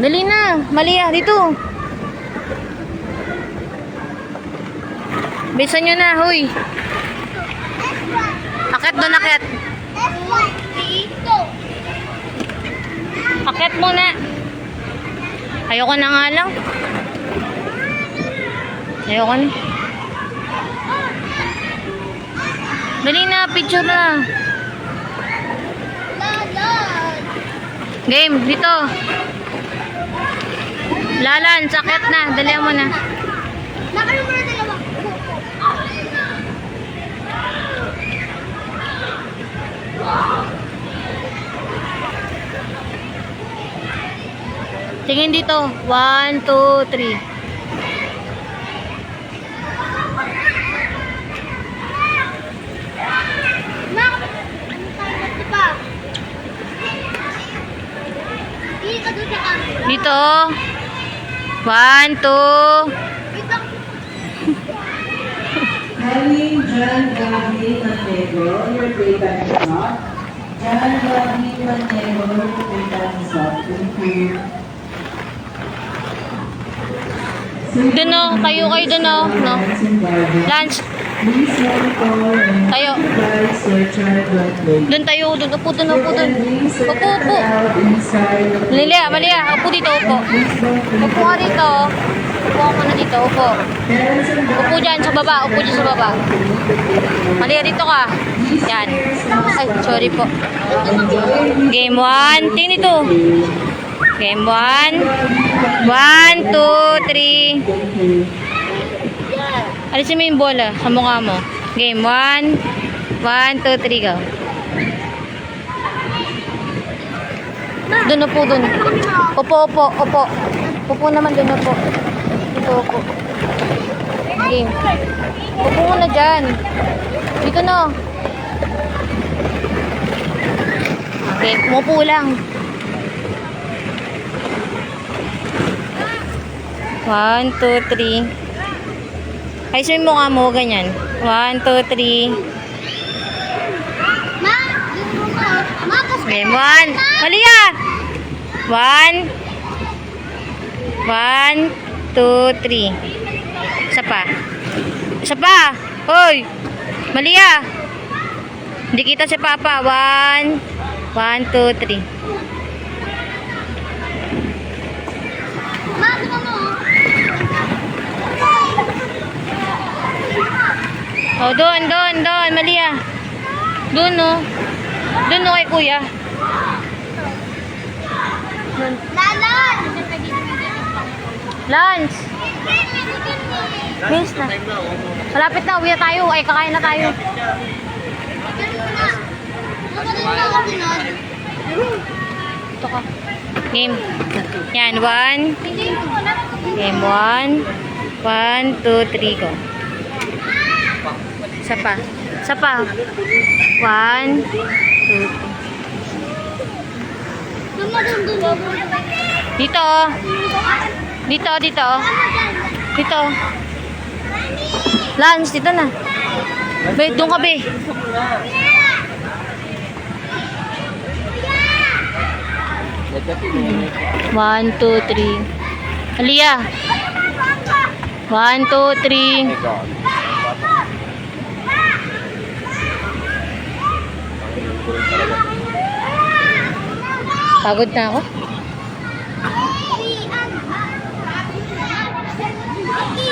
Dali na. Malia, dito. Bisa nyo na, huy. Akit doon, akit. Akit muna. Ayoko na nga lang. Ayoko na. Dali na, picture na. Game, dito. Lalan, sakit na. Dalihan mo na. Nakano mo na dalawa. Tingin dito. 1, 2, 3. Dito. 1, 2. Having John Gabriel Mantego, your great time is up. John Gabriel Manego, your great time is up. Thank you. Doon o. Kayo doon o. No. Lunch. Please monitor and Tayo. supervise your child right way. Doon tayo. Doon. Upo doon. Upo doon. Upo, upo. Inside of the Malia, Malia. Upo dito. Upo. Upo ka dito. Upo ka muna dito. Upo. parents and Upo dyan sa baba. Upo dyan sa baba. Malia, dito ka. Yan. Ay, sorry po. Game 1. Tingin dito. Game 1. 1, 2, 3. Alisin mo yung bola sa mukha mo. Game 1. 1, 2, 3, go. Doon, upo, doon. Upo, upo, upo. Upo naman, doon, upo. Dito, upo. Game. Upo mo na dyan. Dito na. Okay, umupo lang. 1, 2, 3. Ayusin mo mukha mo, ganyan. 1, 2, 3. Game 1. Malia! 1. 1, 2, 3. Isa pa. Isa pa. Hoy! Malia! Hindi kita si Papa. 1, 1, 2, 3. Oh, doon, Malia. Doon, no. Doon, no, kay kuya. Lalan! Lunch. Miss na. Malapit na, uwi na tayo. Ay, kakain na tayo. Ito ka. Game. Yan, 1. Game 1. 1, 2, 3, go. Isa pa. Isa pa. 1, 2, 3. Dito. Dito, dito. Dito. Lunch, dito na. Be, doon ka, be. One, two, three. Alia. 1, 2, 3. Pagod na ako.